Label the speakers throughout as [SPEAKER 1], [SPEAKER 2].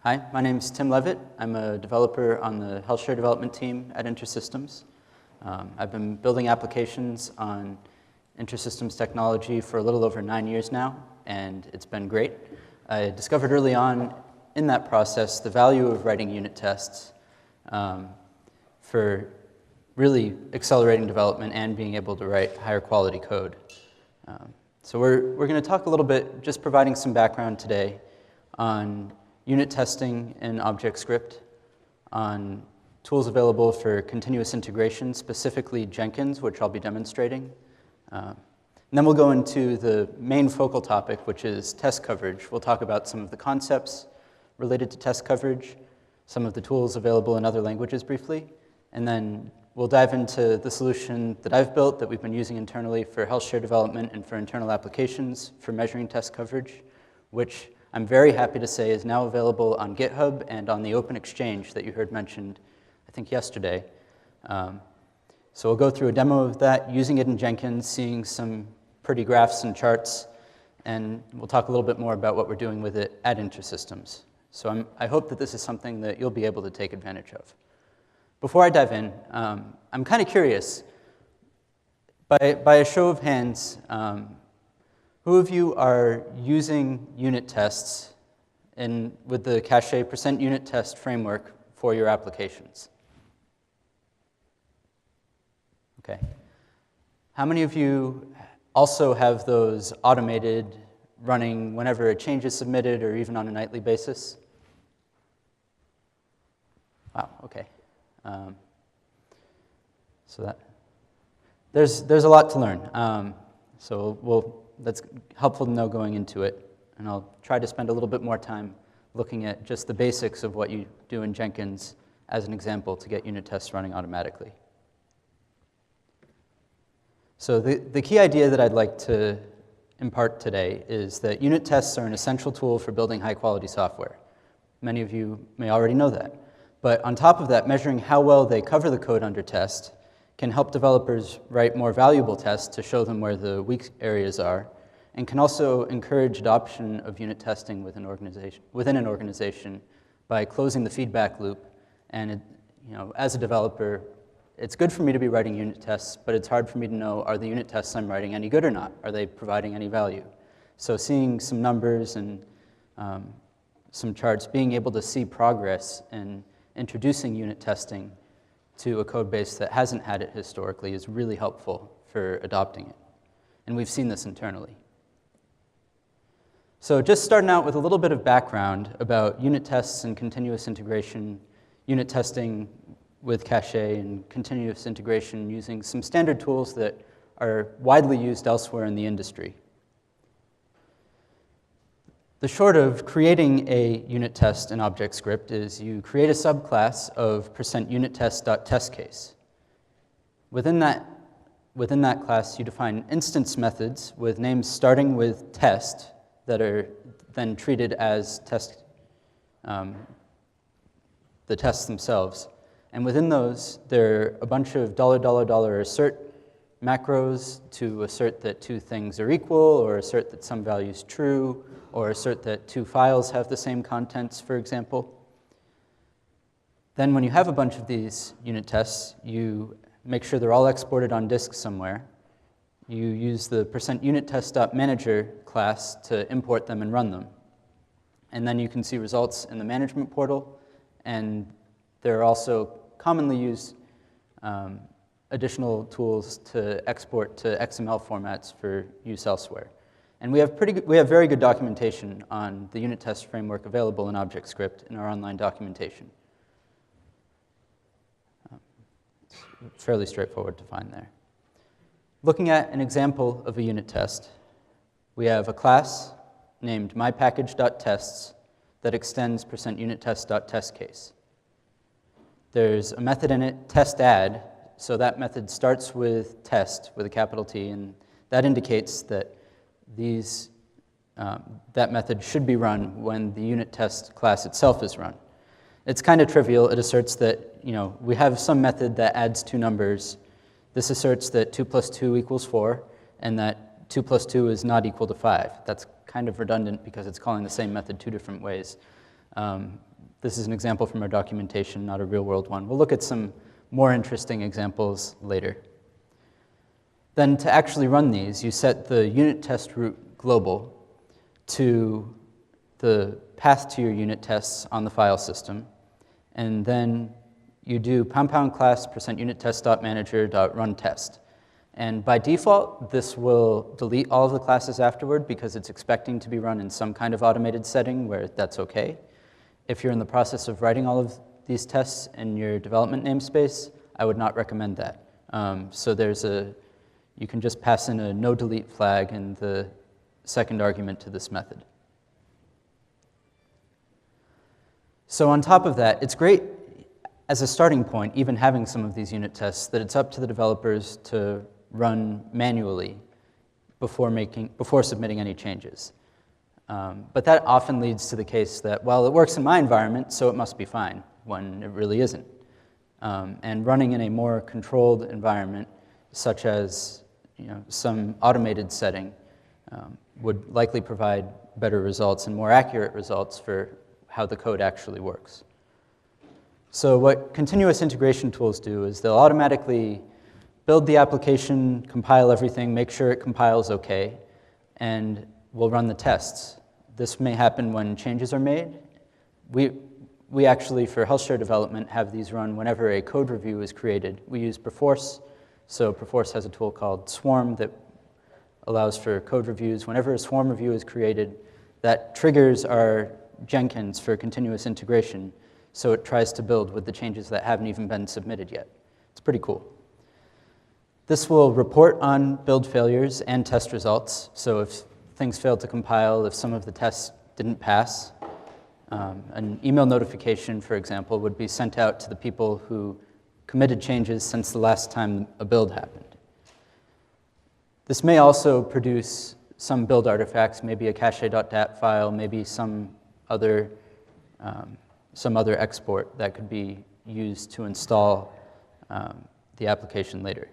[SPEAKER 1] Hi, my name is Tim Leavitt. I'm a developer on the HealthShare development team at InterSystems. I've been building applications on InterSystems technology for a little over 9 years now, and it's been great. I discovered early on in that process the value of writing unit tests for really accelerating development and being able to write higher quality code. So we're going to talk a little bit, just providing some background today on unit testing in ObjectScript, on tools available for continuous integration, specifically Jenkins, which I'll be demonstrating. And then we'll go into the main focal topic, which is test coverage. We'll talk about some of the concepts related to test coverage, some of the tools available in other languages briefly, and then we'll dive into the solution that I've built that we've been using internally for HealthShare development and for internal applications for measuring test coverage, which I'm very happy to say is now available on GitHub and on the Open Exchange that you heard mentioned, I think, yesterday. So we'll go through a demo of that, using it in Jenkins, seeing some pretty graphs and charts, and we'll talk a little bit more about what we're doing with it at InterSystems. So I hope that this is something that you'll be able to take advantage of. Before I dive in, I'm kind of curious, by a show of hands, who of you are using unit tests with the cache %unit test framework for your applications? Okay. How many of you also have those automated, running whenever a change is submitted or even on a nightly basis? Wow, okay. So there's a lot to learn. That's helpful to know going into it, and I'll try to spend a little bit more time looking at just the basics of what you do in Jenkins as an example to get unit tests running automatically. So the key idea that I'd like to impart today is that unit tests are an essential tool for building high-quality software. Many of you may already know that. But on top of that, measuring how well they cover the code under test can help developers write more valuable tests to show them where the weak areas are, and can also encourage adoption of unit testing within an organization by closing the feedback loop. And as a developer, it's good for me to be writing unit tests, but it's hard for me to know, are the unit tests I'm writing any good or not? Are they providing any value? So seeing some numbers and some charts, being able to see progress and introducing unit testing to a code base that hasn't had it historically is really helpful for adopting it. And we've seen this internally. So just starting out with a little bit of background about unit tests and continuous integration, unit testing with cache and continuous integration using some standard tools that are widely used elsewhere in the industry. The short of creating a unit test in ObjectScript is you create a subclass of %unittest.testCase. Within that class, you define instance methods with names starting with test that are then treated as the tests themselves. And within those, there are a bunch of $assert macros to assert that two things are equal, or assert that some value is true, or assert that two files have the same contents, for example. Then when you have a bunch of these unit tests, you make sure they're all exported on disk somewhere. You use the %unittest.manager class to import them and run them. And then you can see results in the management portal, and there are also commonly used additional tools to export to XML formats for use elsewhere. And we have very good documentation on the unit test framework available in ObjectScript in our online documentation. It's fairly straightforward to find there. Looking at an example of a unit test, we have a class named mypackage.tests that extends %unittest.testCase. There's a method in it, testAdd, so that method starts with test with a capital T, and that indicates that that method should be run when the unit test class itself is run. It's kind of trivial. It asserts that we have some method that adds two numbers. This asserts that 2 + 2 = 4, and that 2 + 2 is not equal to 5. That's kind of redundant because it's calling the same method two different ways. This is an example from our documentation, not a real-world one. We'll look at some more interesting examples later. Then to actually run these, you set the unit test root global to the path to your unit tests on the file system, and then you do #class %unittest.manager.runTest. And by default, this will delete all of the classes afterward because it's expecting to be run in some kind of automated setting where that's okay. If you're in the process of writing all of these tests in your development namespace, I would not recommend that. So you can just pass in a no delete flag in the second argument to this method. So on top of that, it's great as a starting point, even having some of these unit tests, that it's up to the developers to run manually before submitting any changes. But that often leads to the case that, well, it works in my environment, so it must be fine, when it really isn't. And running in a more controlled environment, such as some automated setting, would likely provide better results and more accurate results for how the code actually works. So what continuous integration tools do is they'll automatically build the application, compile everything, make sure it compiles okay, and we'll run the tests. This may happen when changes are made. We actually, for HealthShare development, have these run whenever a code review is created. We use Perforce. So Perforce has a tool called Swarm that allows for code reviews. Whenever a Swarm review is created, that triggers our Jenkins for continuous integration. So it tries to build with the changes that haven't even been submitted yet. It's pretty cool. This will report on build failures and test results. So if things failed to compile, if some of the tests didn't pass, an email notification, for example, would be sent out to the people who committed changes since the last time a build happened. This may also produce some build artifacts, maybe a cache.dat file, maybe some other export that could be used to install the application later.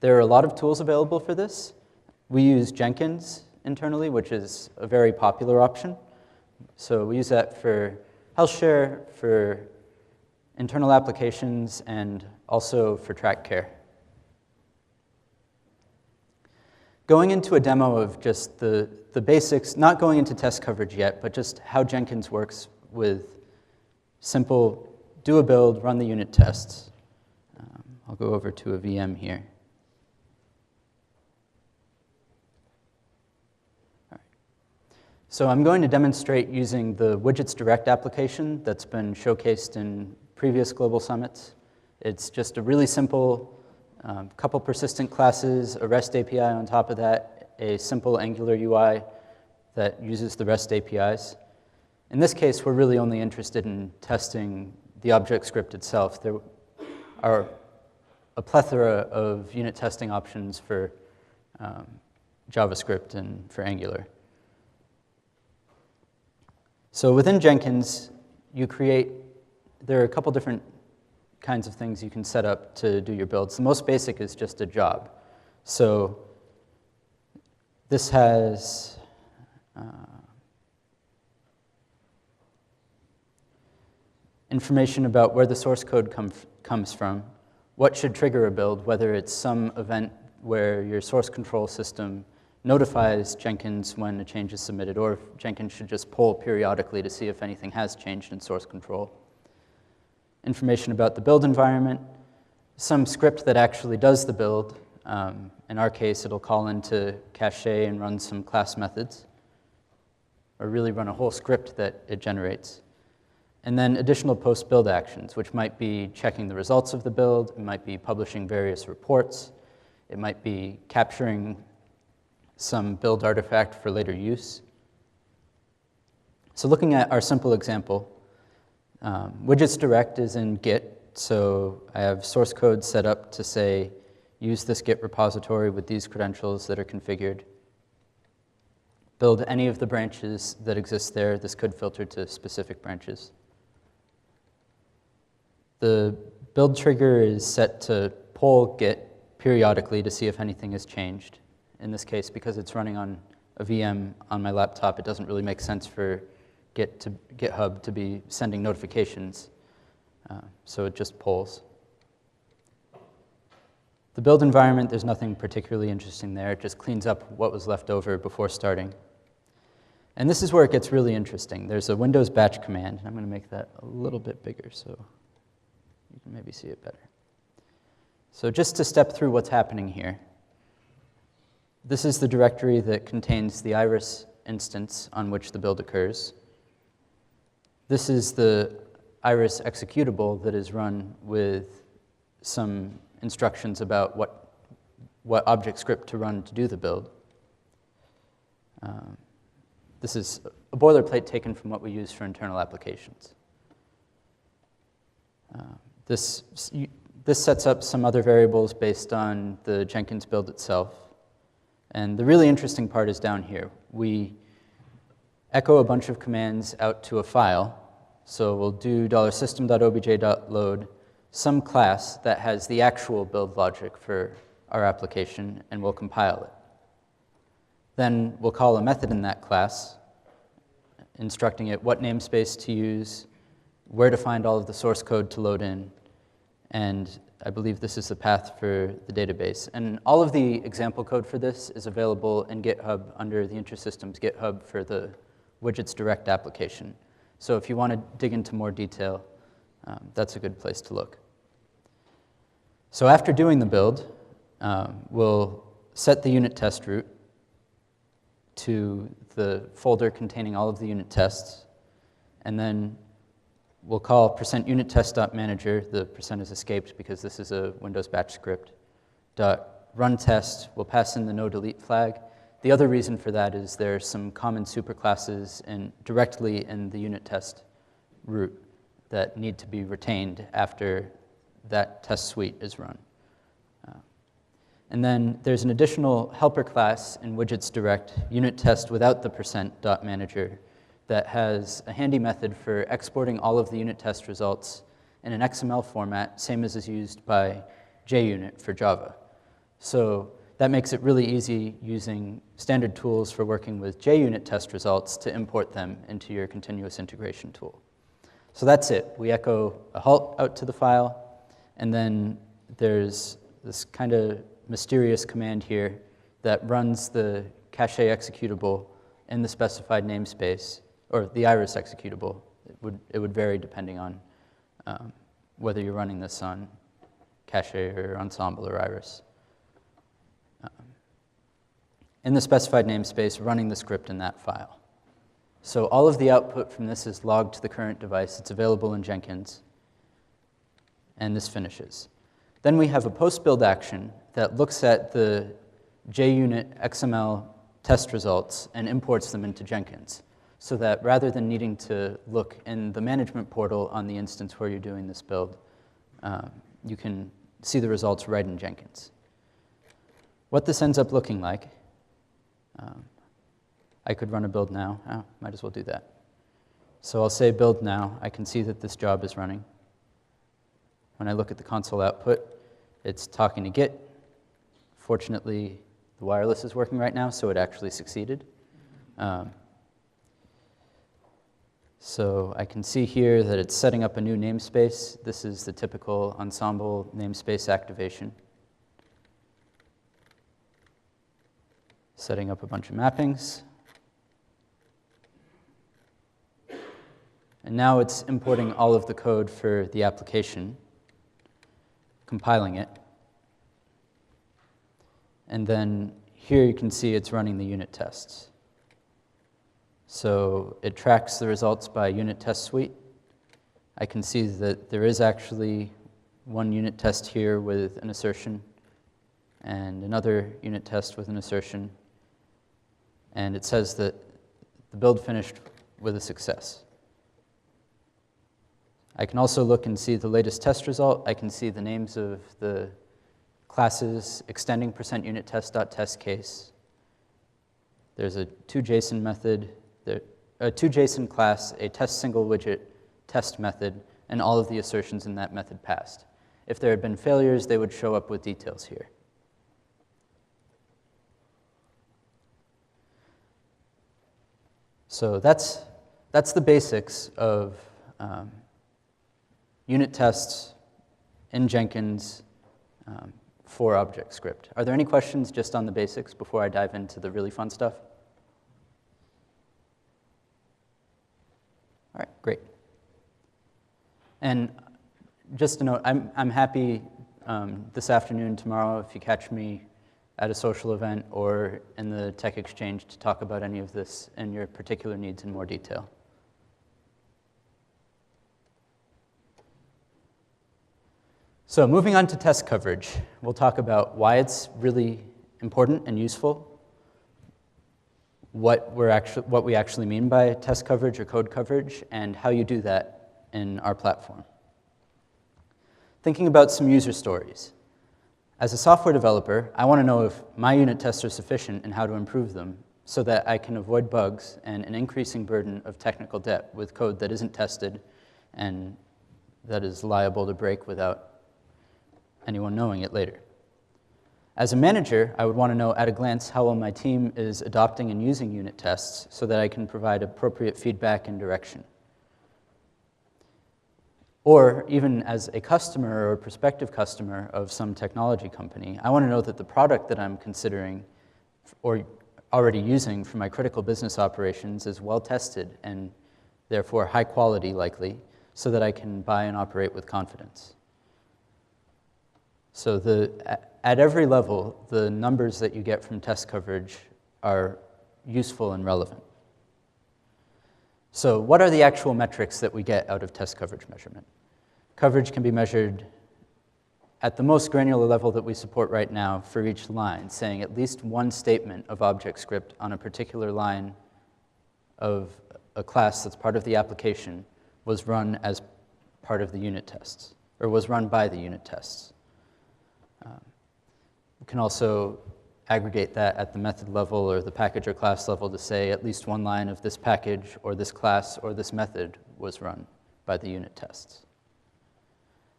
[SPEAKER 1] There are a lot of tools available for this. We use Jenkins internally, which is a very popular option. So we use that for HealthShare, for internal applications, and also for track care. Going into a demo of just the basics, not going into test coverage yet, but just how Jenkins works with simple do a build, run the unit tests. I'll go over to a VM here. All right. So I'm going to demonstrate using the Widgets Direct application that's been showcased in previous global summits. It's just a really simple couple persistent classes, a REST API on top of that, a simple Angular UI that uses the REST APIs. In this case, we're really only interested in testing the ObjectScript itself. There are a plethora of unit testing options for JavaScript and for Angular. So within Jenkins, there are a couple different kinds of things you can set up to do your builds. The most basic is just a job. So this has information about where the source code comes from, what should trigger a build, whether it's some event where your source control system notifies Jenkins when a change is submitted, or if Jenkins should just poll periodically to see if anything has changed in source control. Information about the build environment, some script that actually does the build. In our case, it'll call into cache and run some class methods, or really run a whole script that it generates. And then additional post-build actions, which might be checking the results of the build, it might be publishing various reports, it might be capturing some build artifact for later use. So looking at our simple example, Widgets Direct is in Git, so I have source code set up to say, use this Git repository with these credentials that are configured. Build any of the branches that exist there. This could filter to specific branches. The build trigger is set to poll Git periodically to see if anything has changed. In this case, because it's running on a VM on my laptop, it doesn't really make sense for GitHub to be sending notifications, so it just polls. The build environment, there's nothing particularly interesting there. It just cleans up what was left over before starting. And this is where it gets really interesting. There's a Windows batch command, and I'm going to make that a little bit bigger so you can maybe see it better. So just to step through what's happening here, this is the directory that contains the Iris instance on which the build occurs. This is the Iris executable that is run with some instructions about what ObjectScript to run to do the build. This is a boilerplate taken from what we use for internal applications. This sets up some other variables based on the Jenkins build itself. And the really interesting part is down here. We echo a bunch of commands out to a file. So we'll do $system.obj.load some class that has the actual build logic for our application, and we'll compile it. Then we'll call a method in that class, instructing it what namespace to use, where to find all of the source code to load in, and I believe this is the path for the database. And all of the example code for this is available in GitHub under the InterSystems GitHub for the widgets direct application. So if you want to dig into more detail, that's a good place to look. So after doing the build, we'll set the unit test root to the folder containing all of the unit tests, and then we'll call %unittest.manager, the percent is escaped because this is a Windows batch script, .run test, we'll pass in the no delete flag. The other reason for that is there's some common superclasses directly in the unit test root that need to be retained after that test suite is run. And then there's an additional helper class in widgets direct, unit test without the %.manager, that has a handy method for exporting all of the unit test results in an XML format, same as is used by JUnit for Java. So that makes it really easy using standard tools for working with JUnit test results to import them into your continuous integration tool. So that's it. We echo a halt out to the file, and then there's this kind of mysterious command here that runs the cache executable in the specified namespace, or the Iris executable. It would vary depending on whether you're running this on cache or Ensemble or Iris. In the specified namespace, running the script in that file. So all of the output from this is logged to the current device. It's available in Jenkins. And this finishes. Then we have a post-build action that looks at the JUnit XML test results and imports them into Jenkins, so that rather than needing to look in the management portal on the instance where you're doing this build, you can see the results right in Jenkins. What this ends up looking like, I could run a build now. Oh, might as well do that. So I'll say build now. I can see that this job is running. When I look at the console output, it's talking to Git. Fortunately, the wireless is working right now, so it actually succeeded. So I can see here that it's setting up a new namespace. This is the typical Ensemble namespace activation. Setting up a bunch of mappings. And now it's importing all of the code for the application, compiling it. And then here you can see it's running the unit tests. So it tracks the results by unit test suite. I can see that there is actually one unit test here with an assertion and another unit test with an assertion. And it says that the build finished with a success. I can also look and see the latest test result. I can see the names of the classes extending %unittest.test case. There's a toJSON method, a toJSON class, a test single widget test method, and all of the assertions in that method passed. If there had been failures, they would show up with details here. So that's that's the basics of unit tests in Jenkins for ObjectScript. Are there any questions just on the basics before I dive into the really fun stuff? All right, great. And just to note, I'm happy this afternoon, tomorrow, if you catch me at a social event or in the tech exchange to talk about any of this and your particular needs in more detail. So moving on to test coverage, we'll talk about why it's really important and useful, what we actually mean by test coverage or code coverage, and how you do that in our platform. Thinking about some user stories. As a software developer, I want to know if my unit tests are sufficient and how to improve them so that I can avoid bugs and an increasing burden of technical debt with code that isn't tested and that is liable to break without anyone knowing it later. As a manager, I would want to know at a glance how well my team is adopting and using unit tests so that I can provide appropriate feedback and direction. Or even as a customer or a prospective customer of some technology company, I want to know that the product that I'm considering or already using for my critical business operations is well tested and therefore high quality likely, so that I can buy and operate with confidence. So at every level, the numbers that you get from test coverage are useful and relevant. So what are the actual metrics that we get out of test coverage measurement? Coverage can be measured at the most granular level that we support right now for each line, saying at least one statement of ObjectScript on a particular line of a class that's part of the application was run as part of the unit tests, or was run by the unit tests. We can also aggregate that at the method level or the package or class level to say at least one line of this package or this class or this method was run by the unit tests.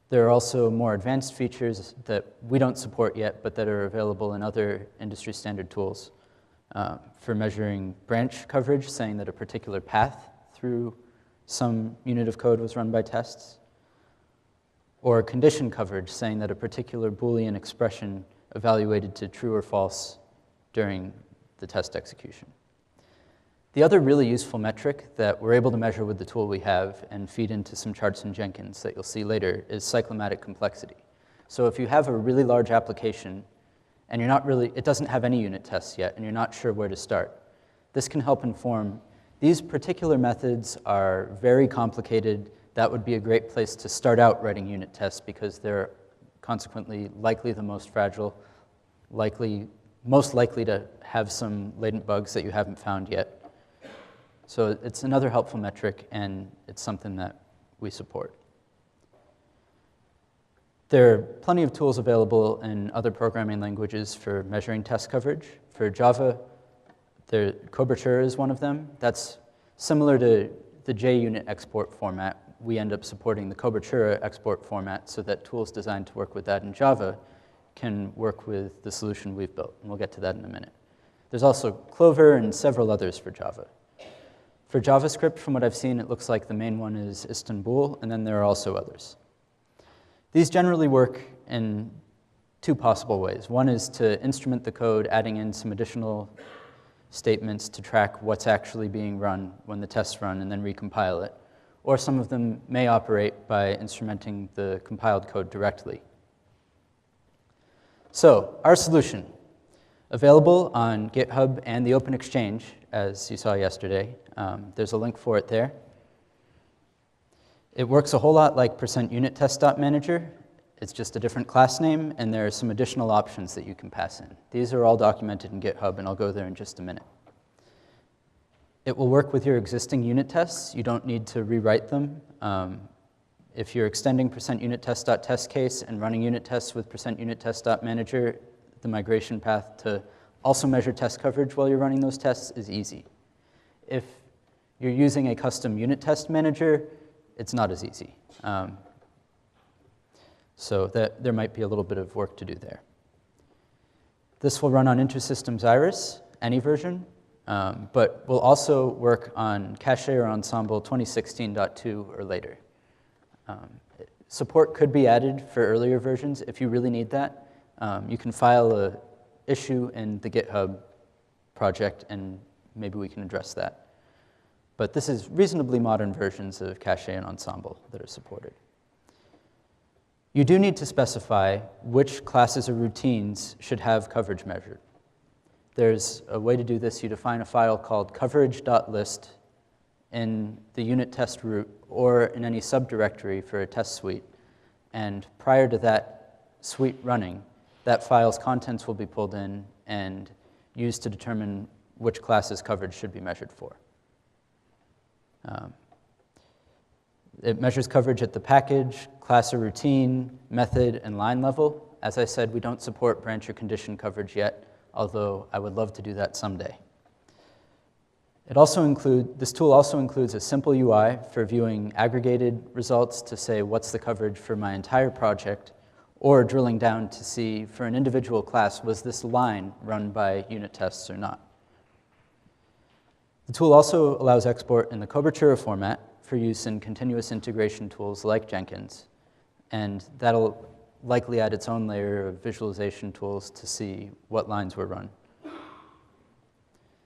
[SPEAKER 1] There are also more advanced features that we don't support yet, but that are available in other industry standard tools for measuring branch coverage, saying that a particular path through some unit of code was run by tests, or condition coverage, saying that a particular Boolean expression evaluated to true or false during the test execution. The other really useful metric that we're able to measure with the tool we have and feed into some charts in Jenkins that you'll see later is cyclomatic complexity. So if you have a really large application and it doesn't have any unit tests yet and you're not sure where to start, this can help inform these particular methods are very complicated. That would be a great place to start out writing unit tests because they're consequently likely the most fragile, most likely to have some latent bugs that you haven't found yet. So it's another helpful metric, and it's something that we support. There are plenty of tools available in other programming languages for measuring test coverage. For Java, Cobertura is one of them. That's similar to the JUnit export format. We end up supporting the Cobertura export format so that tools designed to work with that in Java can work with the solution we've built, and we'll get to that in a minute. There's also Clover and several others for Java. For JavaScript, from what I've seen, it looks like the main one is Istanbul, and then there are also others. These generally work in two possible ways. One is to instrument the code, adding in some additional statements to track what's actually being run when the tests run, and then recompile it. Or some of them may operate by instrumenting the compiled code directly. So, our solution, available on GitHub and the Open Exchange, as you saw yesterday. There's a link for it there. It works a whole lot like %unittest.manager. It's just a different class name, and there are some additional options that you can pass in. These are all documented in GitHub, and I'll go there in just a minute. It will work with your existing unit tests. You don't need to rewrite them. If you're extending %unittest.test case and running unit tests with %unittest.manager, the migration path to also measure test coverage while you're running those tests is easy. If you're using a custom unit test manager, it's not as easy. So there might be a little bit of work to do there. This will run on InterSystems Iris, any version. but we'll also work on Cache or Ensemble 2016.2 or later. Support could be added for earlier versions if you really need that. You can file an issue in the GitHub project, and maybe we can address that. But this is reasonably modern versions of Cache and Ensemble that are supported. You do need to specify which classes or routines should have coverage measured. There's a way to do this. You define a file called coverage.list in the unit test root or in any subdirectory for a test suite. And prior to that suite running, that file's contents will be pulled in and used to determine which classes coverage should be measured for. It measures coverage at the package, class or routine, method, and line level. As I said, we don't support branch or condition coverage yet, although I would love to do that someday. This tool also includes a simple UI for viewing aggregated results to say what's the coverage for my entire project, or drilling down to see for an individual class, was this line run by unit tests or not. The tool also allows export in the Cobertura format for use in continuous integration tools like Jenkins, and that'll likely add its own layer of visualization tools to see what lines were run.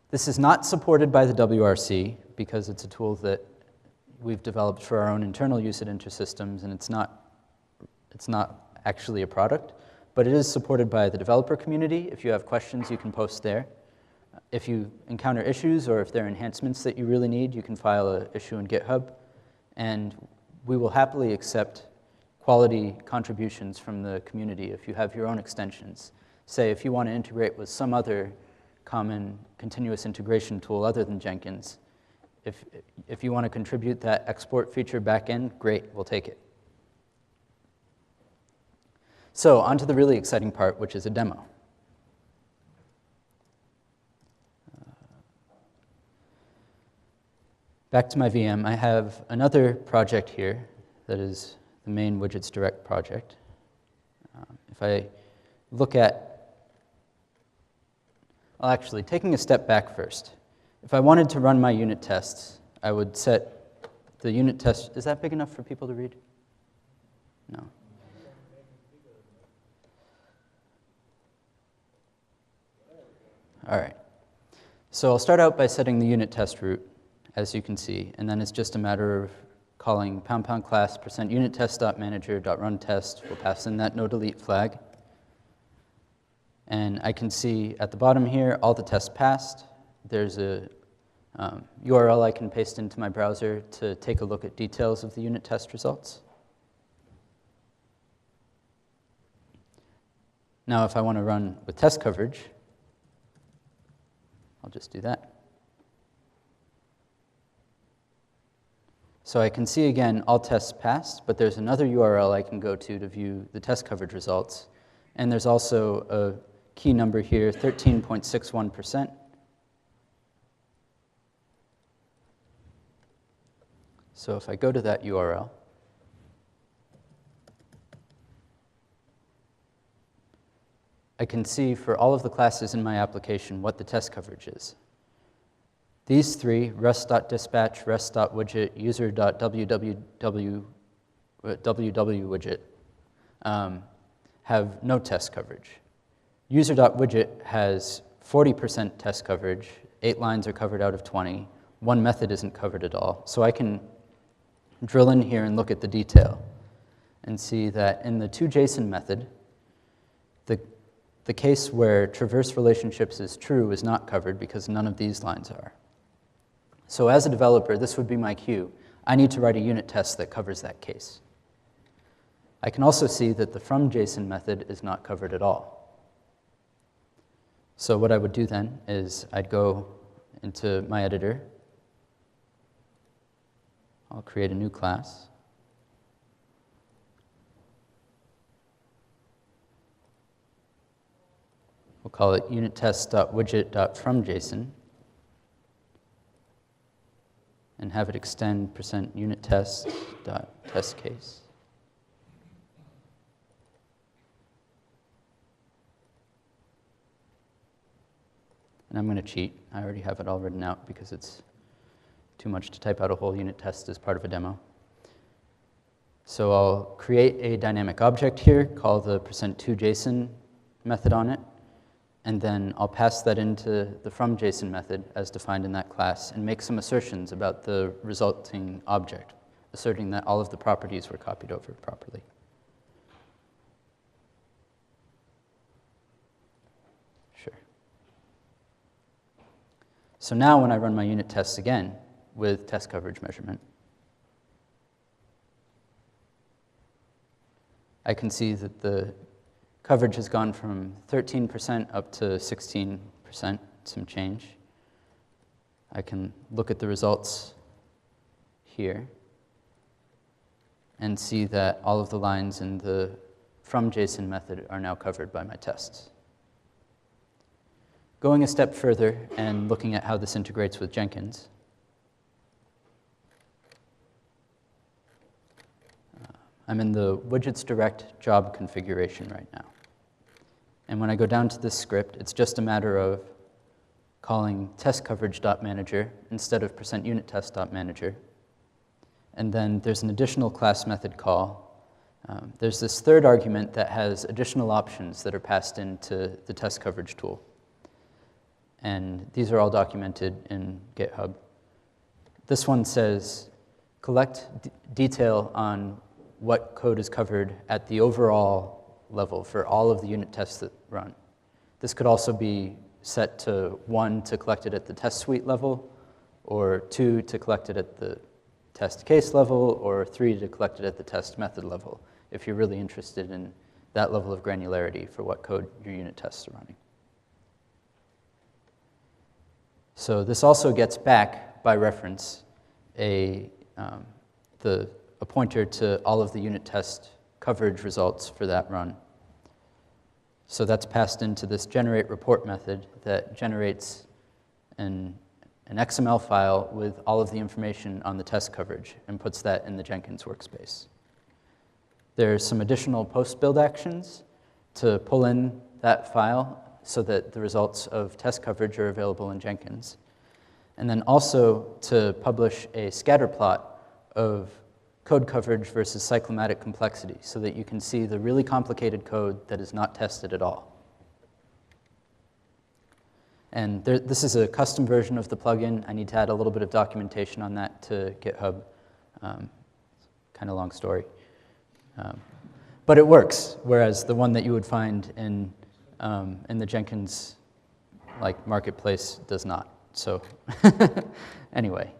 [SPEAKER 1] This is not supported by the WRC because it's a tool that we've developed for our own internal use at InterSystems, and it's not actually a product, but it is supported by the developer community. If you have questions, you can post there. If you encounter issues or if there are enhancements that you really need, you can file an issue in GitHub, and we will happily accept quality contributions from the community if you have your own extensions. Say, if you want to integrate with some other common continuous integration tool other than Jenkins, if you want to contribute that export feature back in, great, we'll take it. So on to the really exciting part, which is a demo. Back to my VM, I have another project here that is the main Widgets Direct project. If I look at, well, actually, taking a step back first, if I wanted to run my unit tests, I would set the unit test. Is that big enough for people to read? No. All right. So I'll start out by setting the unit test root, as you can see, and then it's just a matter of calling #class %unittest.manager.runTest. We'll pass in that no delete flag. And I can see at the bottom here all the tests passed. There's a URL I can paste into my browser to take a look at details of the unit test results. Now, if I want to run with test coverage, I'll just do that. So I can see again all tests passed, but there's another URL I can go to view the test coverage results. And there's also a key number here, 13.61%. So if I go to that URL, I can see for all of the classes in my application what the test coverage is. These three, rest.dispatch, rest.widget, user.www.widget, have no test coverage. User.widget has 40% test coverage, 8 lines are covered out of 20, 1 method isn't covered at all. So I can drill in here and look at the detail and see that in the toJSON method, the case where traverse relationships is true is not covered because none of these lines are. So as a developer, this would be my cue. I need to write a unit test that covers that case. I can also see that the fromJSON method is not covered at all. So what I would do then is I'd go into my editor. I'll create a new class. We'll call it unittest.widget.fromJSON and have it extend %unittest.testCase. And I'm going to cheat. I already have it all written out because it's too much to type out a whole unit test as part of a demo. So I'll create a dynamic object here, call the %2JSON method on it, and then I'll pass that into the fromJSON method as defined in that class and make some assertions about the resulting object, asserting that all of the properties were copied over properly. Sure. So now when I run my unit tests again with test coverage measurement, I can see that the coverage has gone from 13% up to 16%, some change. I can look at the results here and see that all of the lines in the fromJSON method are now covered by my tests. Going a step further and looking at how this integrates with Jenkins, I'm in the widgets direct job configuration right now. And when I go down to this script, it's just a matter of calling testCoverage.manager instead of %unittest.manager. And then there's an additional class method call. There's this third argument that has additional options that are passed into the test coverage tool. And these are all documented in GitHub. This one says, collect detail on what code is covered at the overall level for all of the unit tests that run. This could also be set to 1 to collect it at the test suite level, or 2 to collect it at the test case level, or 3 to collect it at the test method level, if you're really interested in that level of granularity for what code your unit tests are running. So this also gets back, by reference, a pointer to all of the unit test coverage results for that run. So that's passed into this generate report method that generates an XML file with all of the information on the test coverage and puts that in the Jenkins workspace. There's some additional post-build actions to pull in that file so that the results of test coverage are available in Jenkins. And then also to publish a scatter plot of code coverage versus cyclomatic complexity so that you can see the really complicated code that is not tested at all. And this is a custom version of the plugin. I need to add a little bit of documentation on that to GitHub. Kind of long story. But it works, whereas the one that you would find in the Jenkins marketplace does not. So anyway,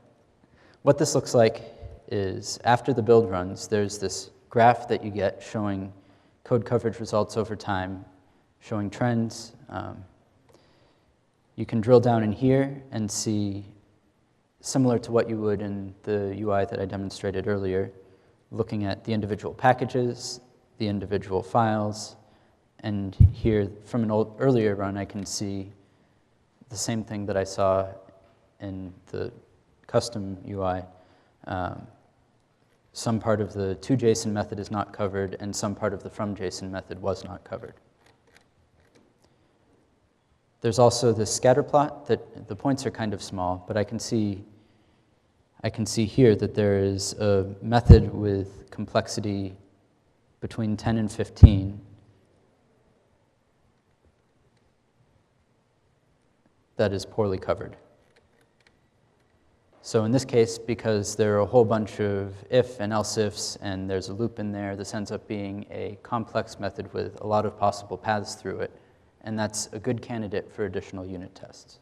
[SPEAKER 1] what this looks like is after the build runs, there's this graph that you get showing code coverage results over time, showing trends. You can drill down in here and see, similar to what you would in the UI that I demonstrated earlier, looking at the individual packages, the individual files, and here from an earlier run I can see the same thing that I saw in the custom UI. Some part of the toJSON method is not covered, and some part of the fromJSON method was not covered. There's also this scatter plot that the points are kind of small, but I can see here that there is a method with complexity between 10 and 15 that is poorly covered. So in this case, because there are a whole bunch of if and else ifs, and there's a loop in there, this ends up being a complex method with a lot of possible paths through it, and that's a good candidate for additional unit tests.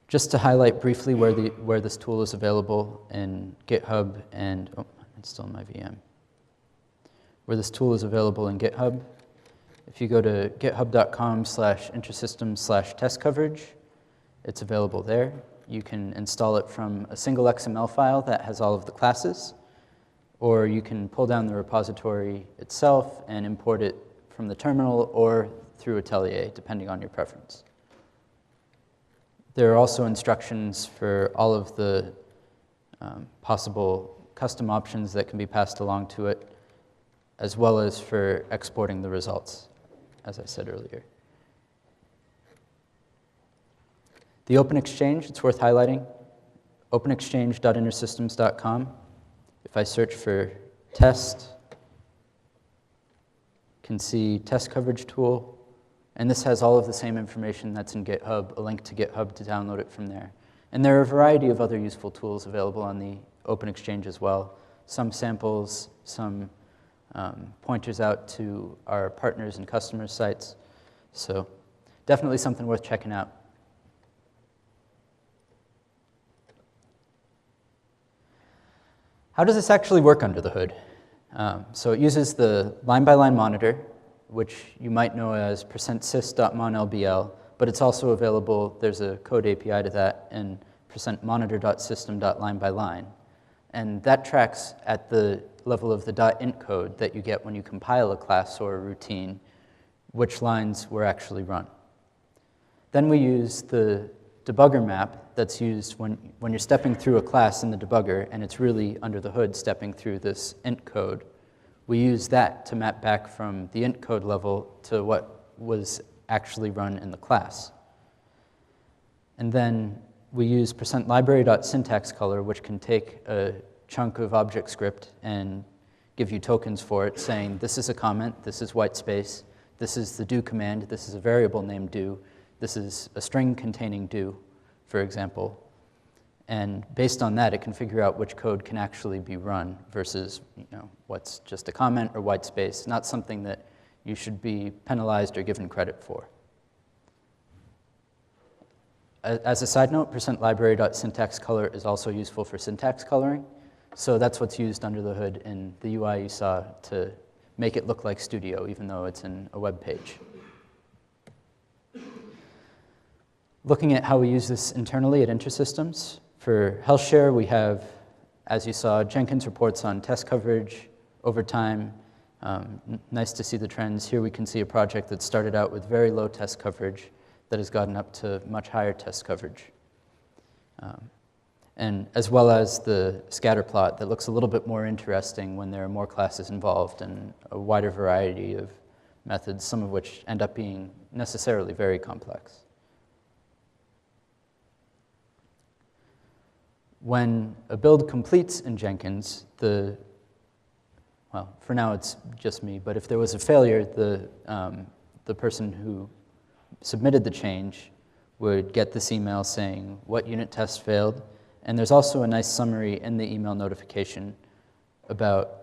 [SPEAKER 1] Just to highlight briefly where this tool is available in GitHub and, oh, it's still in my VM. Where this tool is available in GitHub, if you go to github.com/InterSystems/testcoverage, it's available there. You can install it from a single XML file that has all of the classes, or you can pull down the repository itself and import it from the terminal or through Atelier, depending on your preference. There are also instructions for all of the possible custom options that can be passed along to it, as well as for exporting the results, as I said earlier. The Open Exchange, it's worth highlighting, openexchange.intersystems.com. If I search for test, can see test coverage tool, and this has all of the same information that's in GitHub, a link to GitHub to download it from there. And there are a variety of other useful tools available on the Open Exchange as well. Some samples, some pointers out to our partners and customers' sites. So definitely something worth checking out. How does this actually work under the hood? So it uses the line-by-line monitor, which you might know as %sys.monlbl, but it's also available, there's a code API to that, in %monitor.system.line-by-line. And that tracks at the level of the .int code that you get when you compile a class or a routine, which lines were actually run. Then we use the debugger map that's used when you're stepping through a class in the debugger, and it's really under the hood stepping through this int code. We use that to map back from the int code level to what was actually run in the class. And then we use %library.syntaxcolor, which can take a chunk of ObjectScript and give you tokens for it, saying this is a comment, this is white space, this is the do command, this is a variable named do, this is a string containing do, for example. And based on that, it can figure out which code can actually be run versus what's just a comment or white space, not something that you should be penalized or given credit for. As a side note, %library.syntaxcolor is also useful for syntax coloring. So that's what's used under the hood in the UI you saw to make it look like Studio, even though it's in a web page. Looking at how we use this internally at InterSystems, for HealthShare we have, as you saw, Jenkins reports on test coverage over time. Nice to see the trends. Here we can see a project that started out with very low test coverage that has gotten up to much higher test coverage. And as well as the scatter plot that looks a little bit more interesting when there are more classes involved and a wider variety of methods, some of which end up being necessarily very complex. When a build completes in Jenkins, well, for now it's just me, but if there was a failure, the person who submitted the change would get this email saying what unit test failed, and there's also a nice summary in the email notification about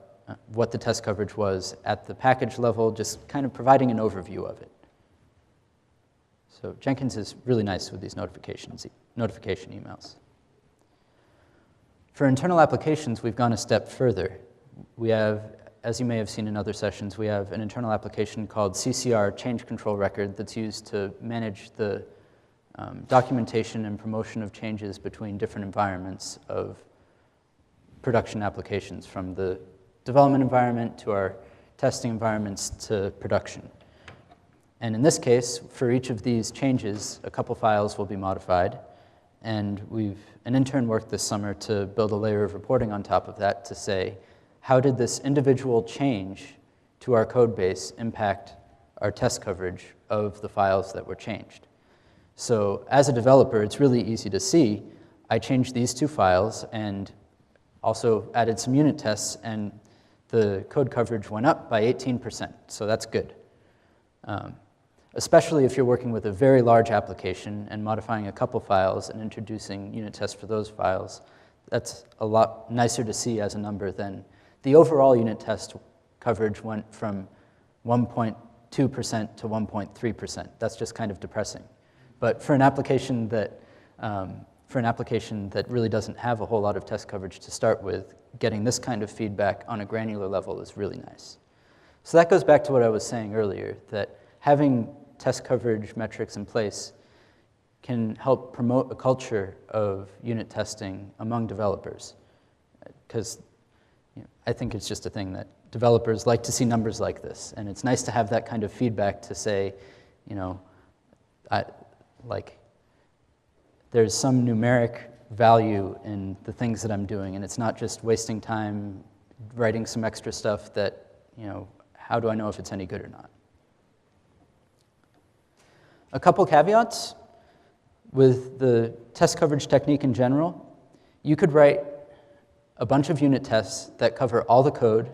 [SPEAKER 1] what the test coverage was at the package level, just kind of providing an overview of it. So Jenkins is really nice with these notification emails. For internal applications, we've gone a step further. We have, as you may have seen in other sessions, we have an internal application called CCR, Change Control Record, that's used to manage the documentation and promotion of changes between different environments of production applications, from the development environment to our testing environments to production. And in this case, for each of these changes, a couple files will be modified. And an intern worked this summer to build a layer of reporting on top of that to say, how did this individual change to our code base impact our test coverage of the files that were changed? So as a developer, it's really easy to see, I changed these two files and also added some unit tests, and the code coverage went up by 18%, so that's good. Especially if you're working with a very large application and modifying a couple files and introducing unit tests for those files, that's a lot nicer to see as a number than the overall unit test coverage went from 1.2% to 1.3%. That's just kind of depressing. But for an application that really doesn't have a whole lot of test coverage to start with, getting this kind of feedback on a granular level is really nice. So that goes back to what I was saying earlier, that having test coverage metrics in place can help promote a culture of unit testing among developers. Because I think it's just a thing that developers like to see numbers like this. And it's nice to have that kind of feedback to say, there's some numeric value in the things that I'm doing, and it's not just wasting time writing some extra stuff that how do I know if it's any good or not? A couple caveats with the test coverage technique in general. You could write a bunch of unit tests that cover all the code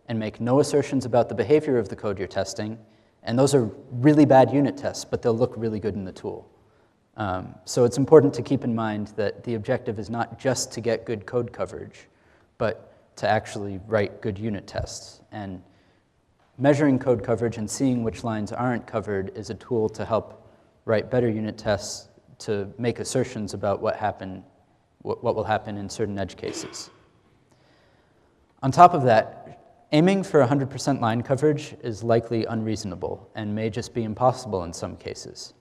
[SPEAKER 1] and make no assertions about the behavior of the code you're testing, and those are really bad unit tests, but they'll look really good in the tool. So it's important to keep in mind that the objective is not just to get good code coverage, but to actually write good unit tests. And measuring code coverage and seeing which lines aren't covered is a tool to help write better unit tests to make assertions about what will happen in certain edge cases. On top of that, aiming for 100% line coverage is likely unreasonable and may just be impossible in some cases,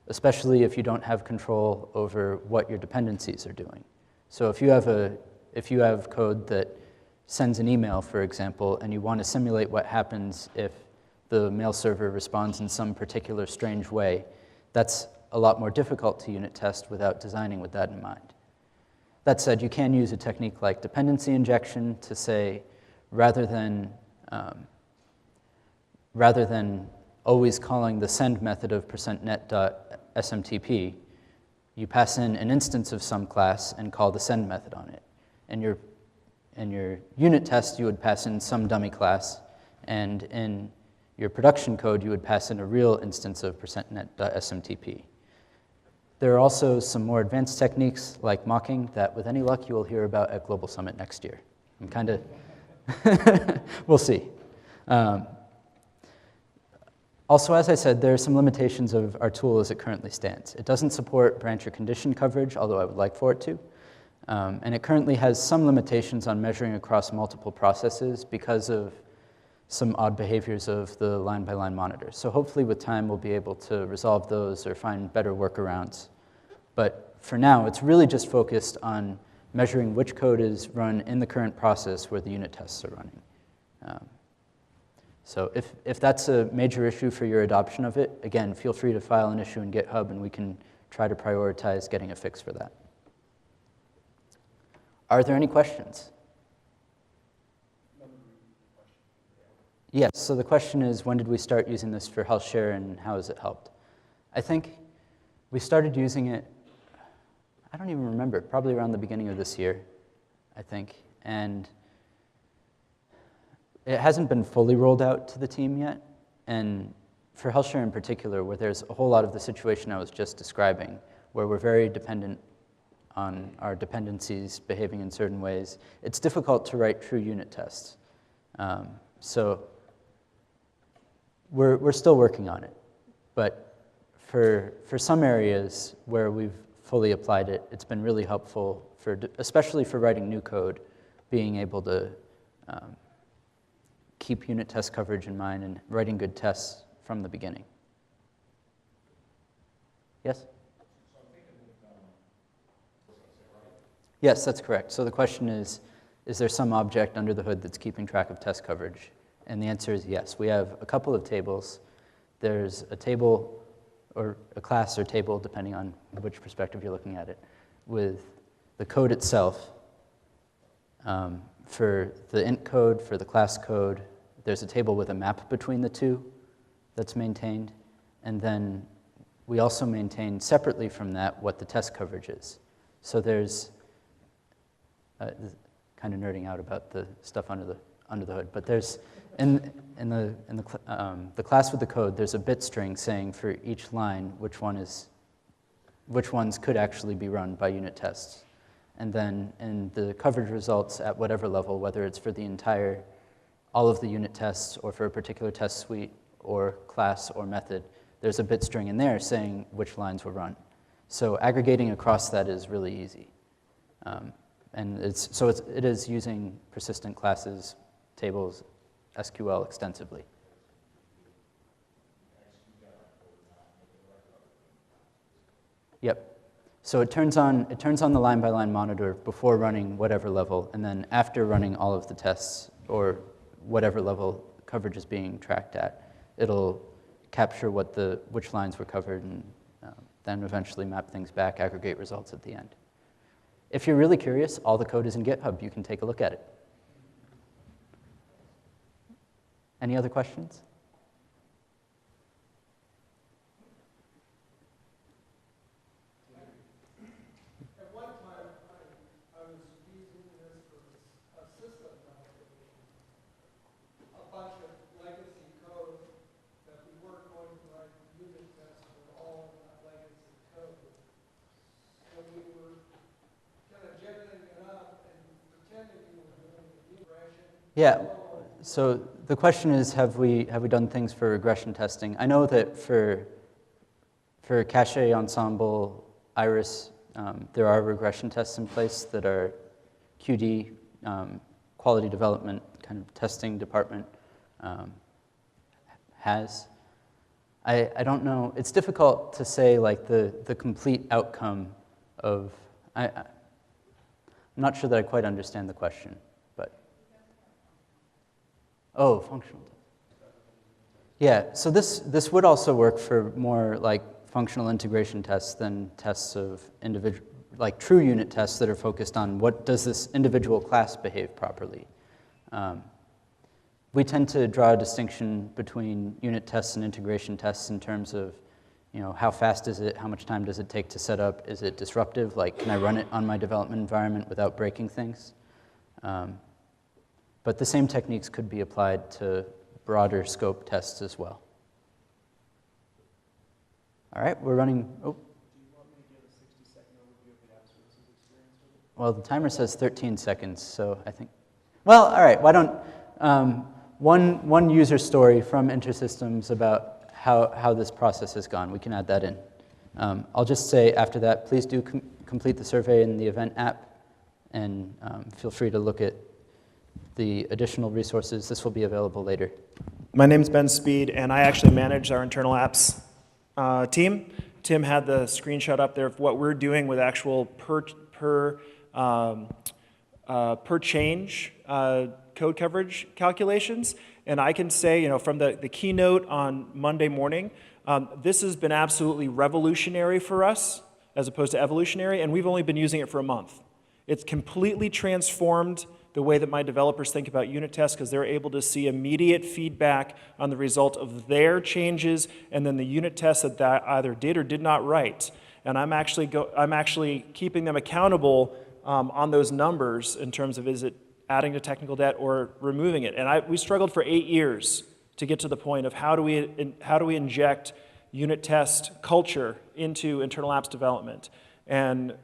[SPEAKER 1] especially if you don't have control over what your dependencies are doing. So if you have code that sends an email, for example, and you want to simulate what happens if the mail server responds in some particular strange way, that's a lot more difficult to unit test without designing with that in mind. That said, you can use a technique like dependency injection to say, rather than always calling the send method of %net.smtp, you pass in an instance of some class and call the send method on it. In your unit test, you would pass in some dummy class, and in your production code, you would pass in a real instance of %net.smtp. There are also some more advanced techniques like mocking that, with any luck, you will hear about at Global Summit next year. I'm kind of, we'll see. Also, as I said, there are some limitations of our tool as it currently stands. It doesn't support branch or condition coverage, although I would like for it to. And it currently has some limitations on measuring across multiple processes because of some odd behaviors of the line-by-line monitor. So hopefully with time we'll be able to resolve those or find better workarounds. But for now, it's really just focused on measuring which code is run in the current process where the unit tests are running. So if that's a major issue for your adoption of it, again, feel free to file an issue in GitHub and we can try to prioritize getting a fix for that. Are there any questions? Yes, so the question is, when did we start using this for health share and how has it helped? I think we started using it, I don't even remember, probably around the beginning of this year, I think. And it hasn't been fully rolled out to the team yet. And for health share in particular, where there's a whole lot of the situation I was just describing, where we're very dependent on our dependencies behaving in certain ways, it's difficult to write true unit tests. So we're still working on it. But for some areas where we've fully applied it, it's been really helpful, especially for writing new code, being able to keep unit test coverage in mind and writing good tests from the beginning. Yes? Yes, that's correct. So the question is there some object under the hood that's keeping track of test coverage? And the answer is yes. We have a couple of tables. There's a table, or a class or table, depending on which perspective you're looking at it, with the code itself. For the int code, for the class code, there's a table with a map between the two that's maintained. And then we also maintain separately from that what the test coverage is. So there's kind of nerding out about the stuff under the hood, but there's in the class with the code, there's a bit string saying for each line which ones could actually be run by unit tests, and then in the coverage results at whatever level, whether it's for all of the unit tests or for a particular test suite or class or method, there's a bit string in there saying which lines were run. So aggregating across that is really easy. And it is using persistent classes, tables, SQL extensively. Yep. So it turns on the line-by-line monitor before running whatever level, and then after running all of the tests or whatever level coverage is being tracked at, it'll capture which lines were covered and then eventually map things back, aggregate results at the end. If you're really curious, all the code is in GitHub. You can take a look at it. Any other questions?
[SPEAKER 2] At one time, I was using this for a system application, a bunch of legacy code that we weren't going to write unit tests for all of that legacy code. So we were kind of jiggling it up and pretending we were doing a regression.
[SPEAKER 1] Yeah. So the question is, have we done things for regression testing? I know that for Cache, Ensemble, Iris, there are regression tests in place that are QD, quality development kind of testing department has. I don't know. It's difficult to say like the complete outcome of. I'm not sure that I quite understand the question. Oh, functional. Yeah, so this would also work for more like functional integration tests than tests of individual, like true unit tests that are focused on what does this individual class behave properly. We tend to draw a distinction between unit tests and integration tests in terms of, how fast is it, how much time does it take to set up, is it disruptive, like can I run it on my development environment without breaking things? But the same techniques could be applied to broader scope tests as well. All right, we're running. Oh.
[SPEAKER 3] Do you want me to give a 60-second overview of the app services experience with it?
[SPEAKER 1] Well, the timer says 13 seconds, so I think. Well, all right. Why don't one user story from InterSystems about how this process has gone. We can add that in. I'll just say after that, please do complete the survey in the event app, and feel free to look at the additional resources. This will be available later.
[SPEAKER 3] My name's Ben Speed, and I actually manage our internal apps team. Tim had the screenshot up there of what we're doing with actual per change code coverage calculations. And I can say, from the keynote on Monday morning, this has been absolutely revolutionary for us as opposed to evolutionary, and we've only been using it for a month. It's completely transformed the way that my developers think about unit tests because they're able to see immediate feedback on the result of their changes and then the unit tests that either did or did not write. And I'm actually keeping them accountable on those numbers in terms of is it adding to technical debt or removing it. And we struggled for 8 years to get to the point of how do we inject unit test culture into internal apps development. And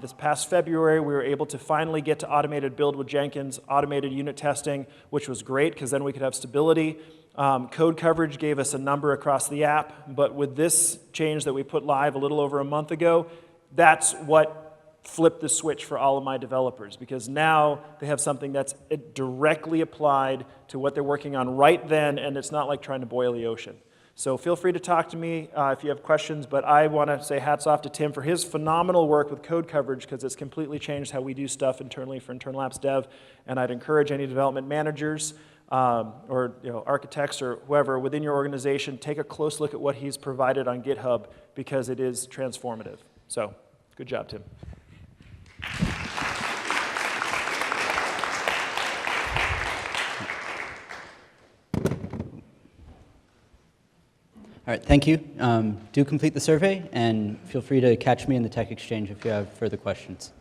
[SPEAKER 3] this past February, we were able to finally get to automated build with Jenkins, automated unit testing, which was great because then we could have stability. Code coverage gave us a number across the app, but with this change that we put live a little over a month ago, that's what flipped the switch for all of my developers because now they have something that's directly applied to what they're working on right then, and it's not like trying to boil the ocean. So feel free to talk to me if you have questions, but I want to say hats off to Tim for his phenomenal work with code coverage because it's completely changed how we do stuff internally for internal apps dev, and I'd encourage any development managers or architects or whoever within your organization, take a close look at what he's provided on GitHub because it is transformative. So good job, Tim.
[SPEAKER 1] All right, thank you. Do complete the survey, and feel free to catch me in the Tech Exchange if you have further questions.